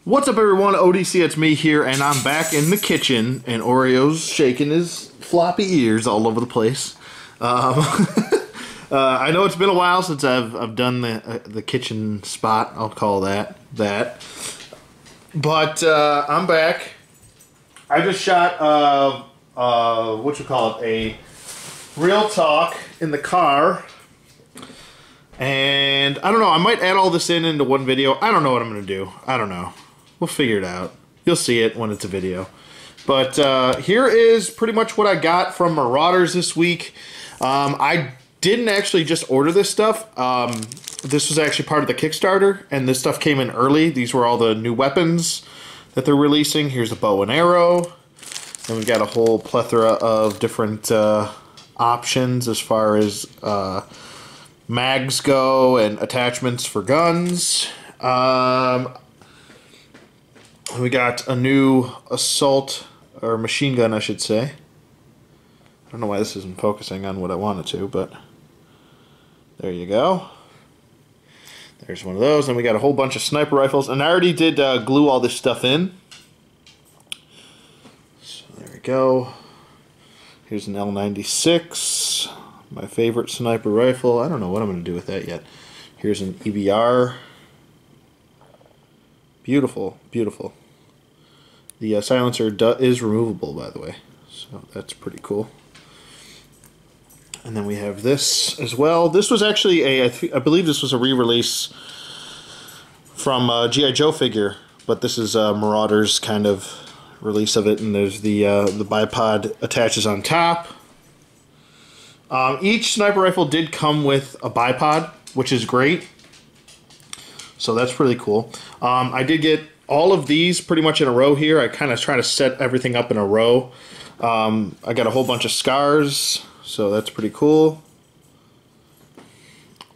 What's up, everyone? ODC, it's me here, and I'm back in the kitchen, and Oreo's shaking his floppy ears all over the place. I know it's been a while since I've done the kitchen spot. I'll call that. But I'm back. I just shot a real talk in the car. And I don't know, I might add all this into one video. I don't know what I'm going to do. I don't know. We'll figure it out. You'll see it when it's a video. But here is pretty much what I got from Marauders this week. I didn't actually just order this stuff. This was actually part of the Kickstarter, and this stuff came in early. These were all the new weapons that they're releasing. Here's a bow and arrow. And we've got a whole plethora of different options as far as mags go and attachments for guns. We got a new assault, or machine gun, I should say. I don't know why this isn't focusing on what I want it to, but there you go. There's one of those. And we got a whole bunch of sniper rifles. And I already did glue all this stuff in. So there we go. Here's an L96. My favorite sniper rifle. I don't know what I'm going to do with that yet. Here's an EBR. Beautiful, beautiful. The silencer is removable, by the way, so that's pretty cool. And then we have this as well. This was actually I believe this was a re-release from G.I. Joe figure, but this is Marauders kind of release of it, and there's the bipod attaches on top. Each sniper rifle did come with a bipod, which is great. So that's really cool. I did get all of these pretty much in a row here. I kind of try to set everything up in a row. I got a whole bunch of scars, so that's pretty cool.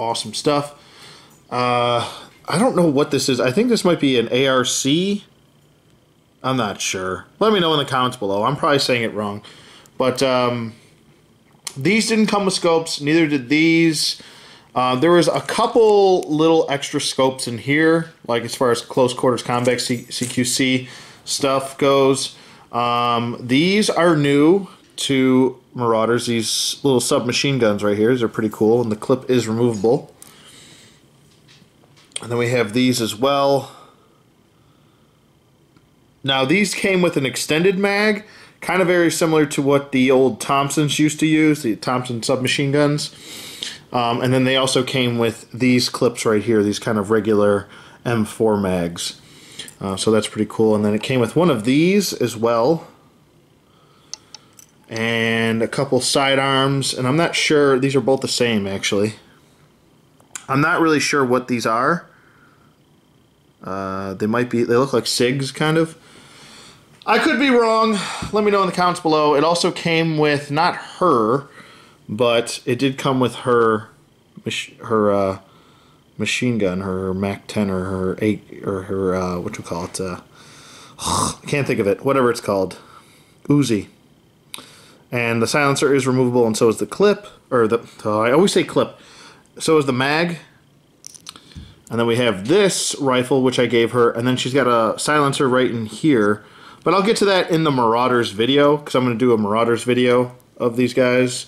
Awesome stuff. I don't know what this is. I think this might be an ARC. I'm not sure. Let me know in the comments below. I'm probably saying it wrong. But these didn't come with scopes. Neither did these. There was a couple little extra scopes in here, like as far as close quarters combat CQC stuff goes. These are new to Marauders, these little submachine guns right here. These are pretty cool, and the clip is removable. And then we have these as well. Now these came with an extended mag, kind of very similar to what the old Thompsons used to use, the Thompson submachine guns. And then they also came with these clips right here, these kind of regular M4 mags. So that's pretty cool. And then it came with one of these as well. And a couple sidearms. And I'm not sure, these are both the same actually. I'm not really sure what these are. They look like SIGs kind of. I could be wrong. Let me know in the comments below. It also came with, not her, but it did come with her machine gun, her MAC-10 or her 8 or her what you call it? I can't think of it. Whatever it's called, Uzi. And the silencer is removable, and so is the clip, or the. I always say clip. So is the mag. And then we have this rifle, which I gave her, and then she's got a silencer right in here. But I'll get to that in the Marauders video, because I'm going to do a Marauders video of these guys.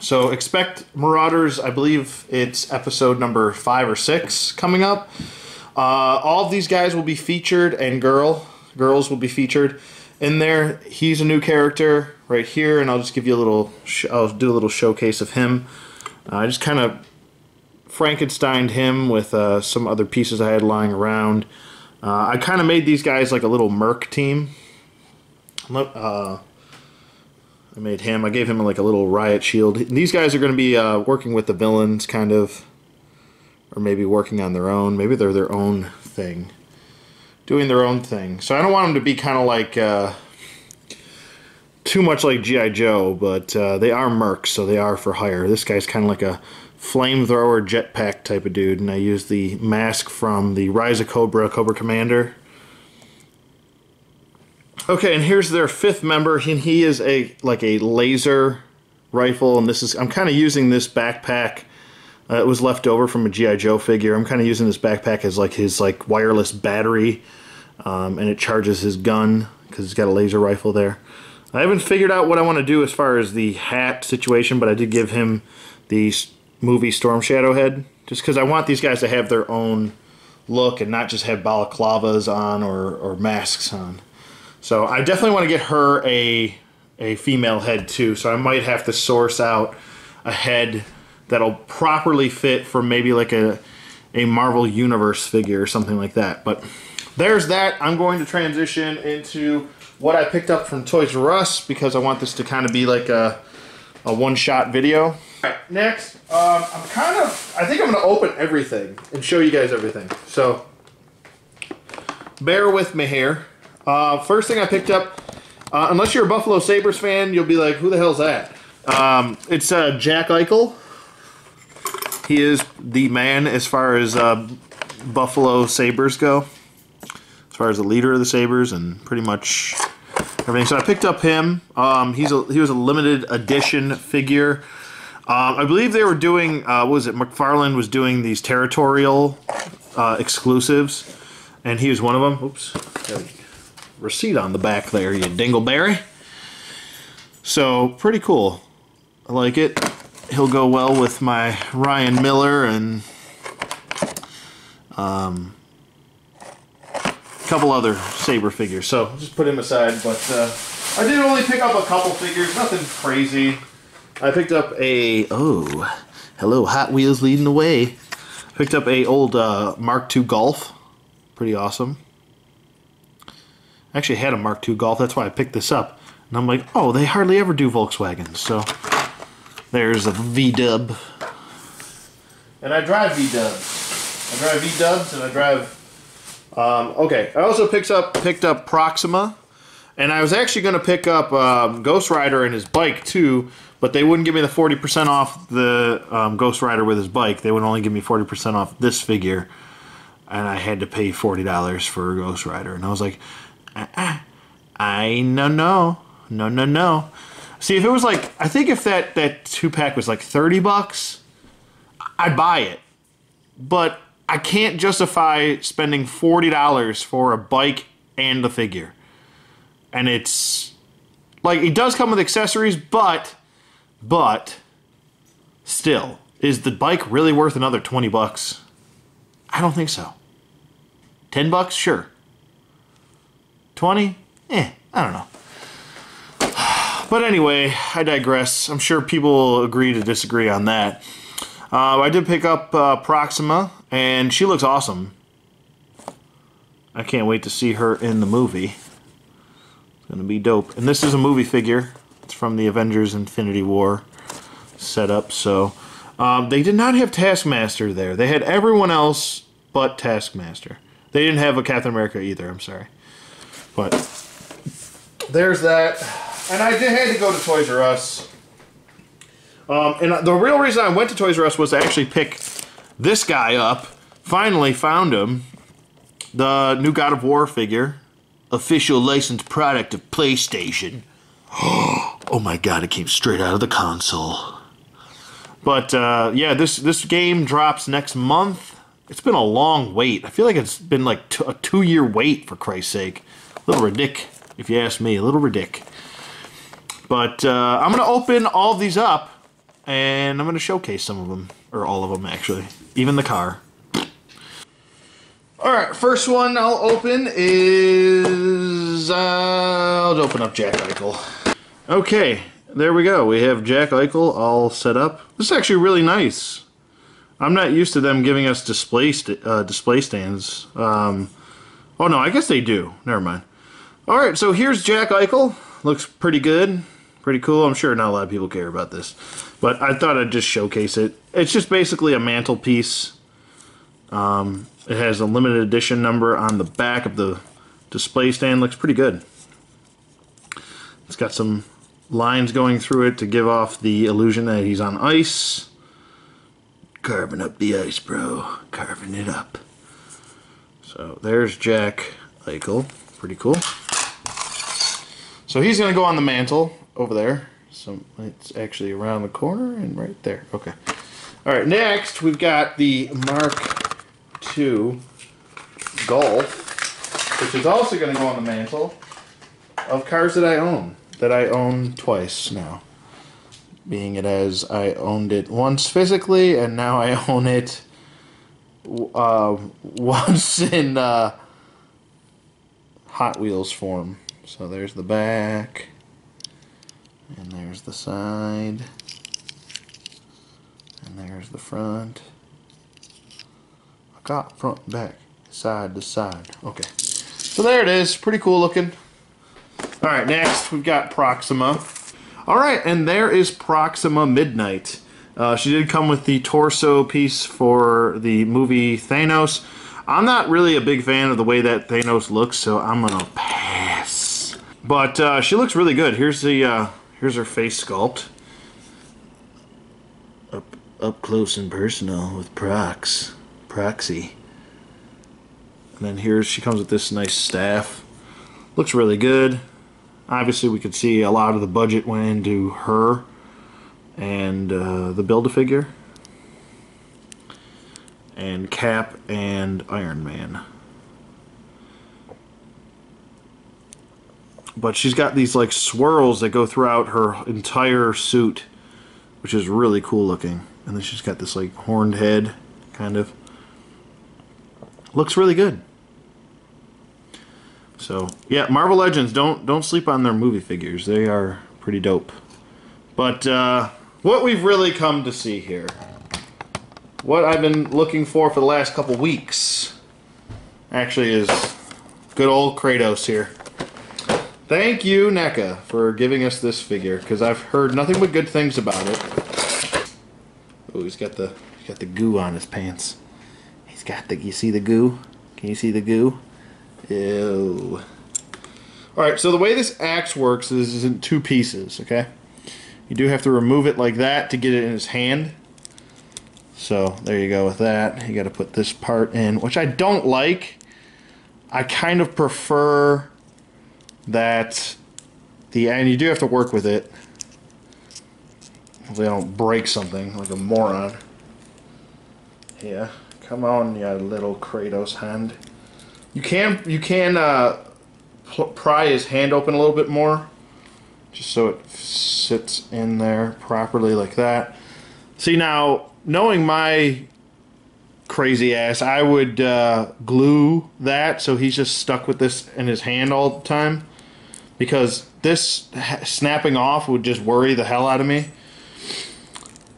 So expect Marauders, I believe it's episode number 5 or 6 coming up. All of these guys will be featured, and girls will be featured in there. He's a new character right here, and I'll just give you a little, I'll do a little showcase of him. I just kind of Frankensteined him with some other pieces I had lying around. I kind of made these guys like a little merc team. I made him. I gave him like a little riot shield. These guys are going to be working with the villains, kind of, or maybe working on their own. Maybe they're their own thing, doing their own thing. So I don't want them to be kind of like too much like G.I. Joe, but they are mercs, so they are for hire. This guy's kind of like a flamethrower jetpack type of dude, and I used the mask from the Rise of Cobra Commander. Okay, and here's their 5th member, and he is like a laser rifle, and this is, I'm kind of using this backpack It was left over from a G.I. Joe figure. I'm kind of using this backpack as like his like wireless battery, and it charges his gun because he's got a laser rifle there. I haven't figured out what I want to do as far as the hat situation, but I did give him the movie Storm Shadow head just because I want these guys to have their own look and not just have balaclavas on or masks on. So I definitely want to get her a female head too, so I might have to source out a head that'll properly fit for maybe like a Marvel Universe figure or something like that. But there's that. I'm going to transition into what I picked up from Toys R Us because I want this to kind of be like a one-shot video. All right, next, I think I'm going to open everything and show you guys everything. So bear with me here. First thing I picked up, unless you're a Buffalo Sabres fan, you'll be like, who the hell's that? It's Jack Eichel. He is the man as far as Buffalo Sabres go. As far as the leader of the Sabres and pretty much everything. So I picked up him. He was a limited edition figure. I believe they were doing, what was it, McFarlane was doing these territorial exclusives. And he was one of them. Oops. Got a receipt on the back there, you dingleberry. So, pretty cool. I like it. He'll go well with my Ryan Miller and a couple other Sabre figures. So, I'll just put him aside. But I did only pick up a couple figures. Nothing crazy. I picked up a... Oh, hello, Hot Wheels leading the way. Picked up a old Mark II Golf. Pretty awesome. I actually had a Mark II Golf. That's why I picked this up. And I'm like, oh, they hardly ever do Volkswagens. So there's a V-dub. And I drive V-dubs. I drive V-dubs and I drive... okay, I also picked up Proxima. And I was actually going to pick up Ghost Rider and his bike too, but they wouldn't give me the 40% off the Ghost Rider with his bike. They would only give me 40% off this figure. And I had to pay $40 for a Ghost Rider. And I was like, no. See, if it was like, I think if that 2-pack was like 30 bucks, I'd buy it. But I can't justify spending $40 for a bike and the figure. And it's, like, it does come with accessories, but, still, is the bike really worth another 20 bucks? I don't think so. 10 bucks? Sure. 20? I don't know. But anyway, I digress. I'm sure people will agree to disagree on that. I did pick up Proxima, and she looks awesome. I can't wait to see her in the movie. It's going to be dope. And this is a movie figure. It's from the Avengers Infinity War setup. So they did not have Taskmaster there. They had everyone else but Taskmaster. They didn't have a Captain America either, I'm sorry. But there's that. And I had to go to Toys R Us. And the real reason I went to Toys R Us was to actually pick this guy up. Finally found him. The new God of War figure. Official licensed product of PlayStation. Oh my god, it came straight out of the console. But yeah, this game drops next month. It's been a long wait. I feel like it's been like a 2-year wait, for Christ's sake. A little ridiculous, if you ask me. A little ridiculous. But I'm going to open all of these up, and I'm going to showcase some of them. Or all of them, actually. Even the car. Alright, first one I'll open is... I'll open up Jack Eichel. Okay, there we go. We have Jack Eichel all set up. This is actually really nice. I'm not used to them giving us display stands. Oh no, I guess they do. Never mind. Alright, so here's Jack Eichel. Looks pretty good. Pretty cool. I'm sure not a lot of people care about this. But I thought I'd just showcase it. It's just basically a mantelpiece. It has a limited edition number on the back of the display stand. Looks pretty good. It's got some lines going through it to give off the illusion that he's on ice. Carving up the ice, bro. Carving it up. So there's Jack Eichel. Pretty cool. So he's going to go on the mantle over there. So it's actually around the corner and right there. Okay. Alright, next we've got the Mark II Golf, which is also going to go on the mantle of cars that I own. That I own twice now. Being it as I owned it once physically, and now I own it once in Hot Wheels form. So there's the back, and there's the side, and there's the front. I got front and back, side to side. Okay, so there it is. Pretty cool looking. Alright, next we've got Proxima. Alright, and there is Proxima Midnight. She did come with the torso piece for the movie Thanos. I'm not really a big fan of the way that Thanos looks, so I'm gonna pass. But she looks really good. Here's the here's her face sculpt. Up close and personal with Proxy. And then here she comes with this nice staff. Looks really good. Obviously, we could see a lot of the budget went into her and the Build-A-Figure, and Cap and Iron Man. But she's got these like swirls that go throughout her entire suit, which is really cool looking. And then she's got this like horned head, kind of. Looks really good. So yeah, Marvel Legends, don't sleep on their movie figures. They are pretty dope. But what we've really come to see here, what I've been looking for the last couple weeks, actually is good old Kratos here. Thank you, NECA, for giving us this figure, because I've heard nothing but good things about it. Oh, he's got the goo on his pants. He's got the. You see the goo? Can you see the goo? Ew. Alright, so the way this axe works is in two pieces, okay? You do have to remove it like that to get it in his hand. So, there you go with that. You gotta put this part in, which I don't like. I kind of prefer that and you do have to work with it. Hopefully I don't break something like a moron. Yeah, come on, you little Kratos hand. You can pry his hand open a little bit more, just so it sits in there properly like that. See, now, knowing my crazy ass, I would glue that so he's just stuck with this in his hand all the time, because this snapping off would just worry the hell out of me.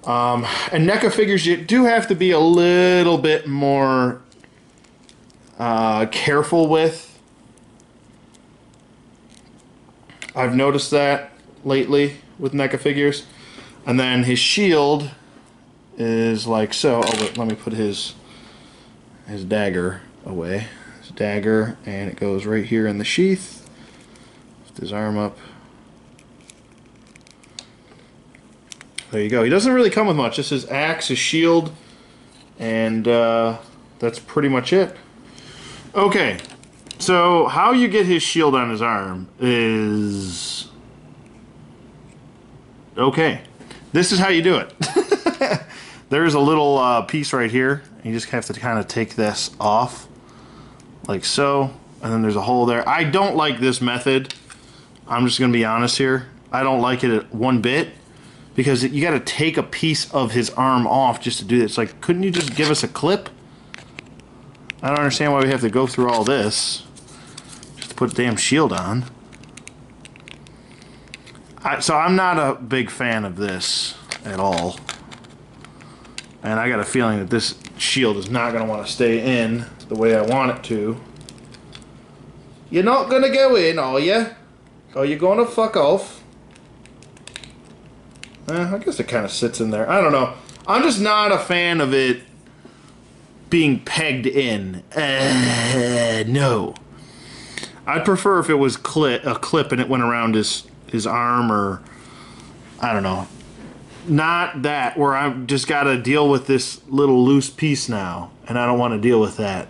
And NECA figures, you do have to be a little bit more careful with. I've noticed that lately with NECA figures. And then his shield is like so. Oh, wait, let me put his dagger away. His dagger, and it goes right here in the sheath. Lift his arm up. There you go. He doesn't really come with much. Just his axe, his shield, and that's pretty much it. Okay, so how you get his shield on his arm is... Okay, this is how you do it. There's a little piece right here. You just have to kind of take this off, like so, and then there's a hole there. I don't like this method. I'm just going to be honest here. I don't like it one bit, because you got to take a piece of his arm off just to do this. Like, couldn't you just give us a clip? I don't understand why we have to go through all this just to put a damn shield on. So I'm not a big fan of this at all. And I got a feeling that this shield is not going to want to stay in the way I want it to. You're not going to go in, are you? Are you going to fuck off? I guess it kind of sits in there. I don't know. I'm just not a fan of it being pegged in. No. I'd prefer if it was a clip and it went around his arm, or I don't know. Not that, where I've just got to deal with this little loose piece now, and I don't want to deal with that.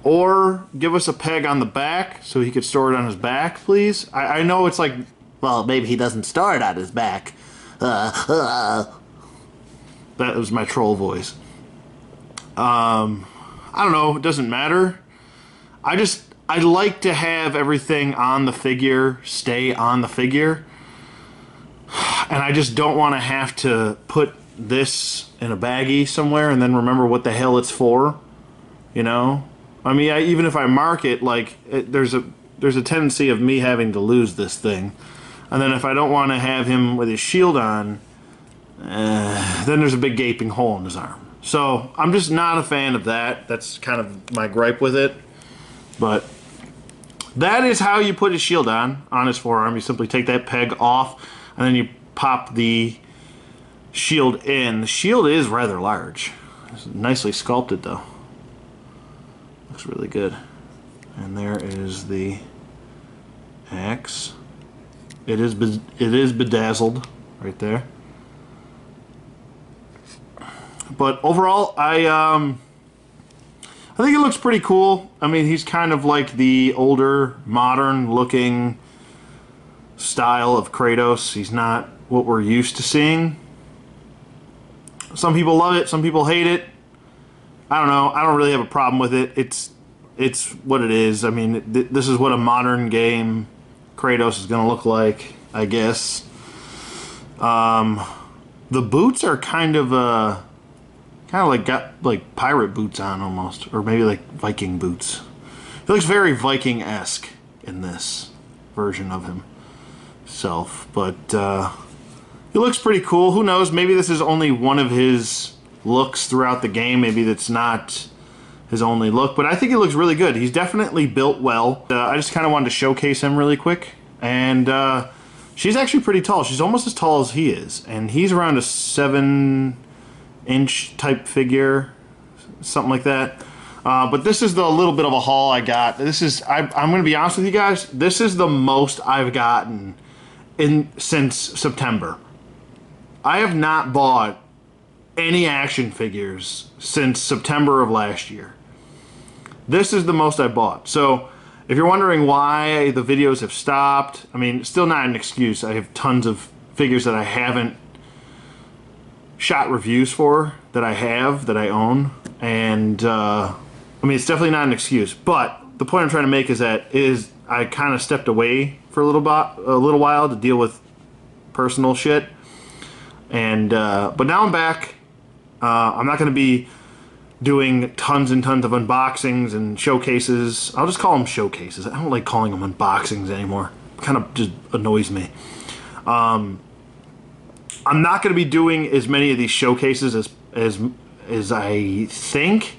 Or give us a peg on the back so he could store it on his back, please. I know it's like, well, maybe he doesn't store it on his back, That was my troll voice. I don't know, it doesn't matter. I like to have everything on the figure stay on the figure. And I just don't want to have to put this in a baggie somewhere and then remember what the hell it's for. You know? I mean, even if I mark it, like, there's a tendency of me having to lose this thing. And then if I don't want to have him with his shield on, then there's a big gaping hole in his arm. So, I'm just not a fan of that. That's kind of my gripe with it. But that is how you put his shield on his forearm. You simply take that peg off, and then you pop the shield in. The shield is rather large. It's nicely sculpted, though. Looks really good. And there is the axe. It is bedazzled right there. But overall, I think it looks pretty cool. I mean, he's kind of like the older, modern-looking style of Kratos. He's not what we're used to seeing. Some people love it, some people hate it. I don't know. I don't really have a problem with it. It's what it is. I mean, this is what a modern game Kratos is going to look like, I guess. The boots are kind of like got like pirate boots on almost, or maybe like Viking boots. He looks very Viking-esque in this version of himself, but he looks pretty cool. Who knows? Maybe this is only one of his looks throughout the game. Maybe that's not his only look, but I think he looks really good. He's definitely built well. I just kind of wanted to showcase him really quick, and she's actually pretty tall. She's almost as tall as he is, and he's around a 7-inch type figure, something like that. But this is the little bit of a haul I got. This is, I'm going to be honest with you guys, this is the most I've gotten since September. I have not bought any action figures since September of last year. This is the most I bought. So if you're wondering why the videos have stopped, I mean, it's still not an excuse. I have tons of figures that I haven't shot reviews for, that I own, and I mean, it's definitely not an excuse. But the point I'm trying to make is that I kind of stepped away for a little while to deal with personal shit, and but now I'm back. I'm not going to be doing tons and tons of unboxings and showcases. I'll just call them showcases. I don't like calling them unboxings anymore. It kind of just annoys me. I'm not going to be doing as many of these showcases as I think.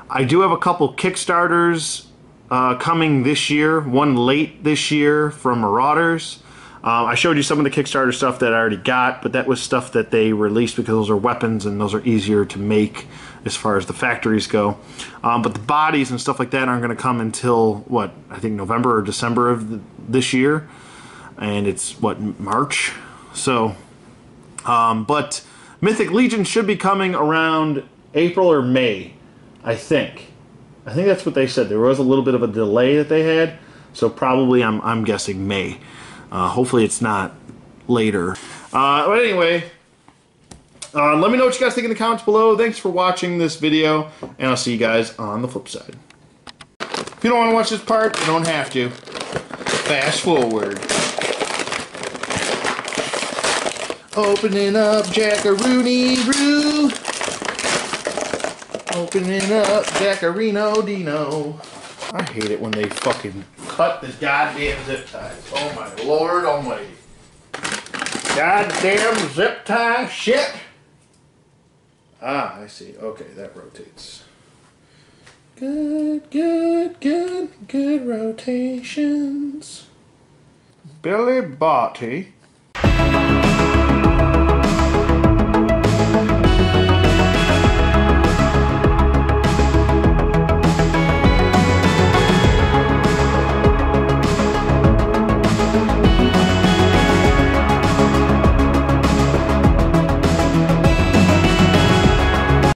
I do have a couple Kickstarters coming this year. One late this year from Marauders. I showed you some of the Kickstarter stuff that I already got, but that was stuff that they released because those are weapons and those are easier to make as far as the factories go. But the bodies and stuff like that aren't going to come until, what, I think November or December of this year. And it's, what, March? So, but Mythic Legion should be coming around April or May, I think. I think that's what they said. There was a little bit of a delay that they had, so probably I'm guessing May. Hopefully it's not later. But anyway, let me know what you guys think in the comments below. Thanks for watching this video, and I'll see you guys on the flip side. If you don't want to watch this part, you don't have to. Fast forward. Opening up Jackaroony-Roo. Opening up Jackarino Dino. I hate it when they fucking cut this goddamn zip ties. Oh my Lord almighty. Goddamn zip tie shit. Ah, I see. Okay, that rotates. Good rotations. Billy Botty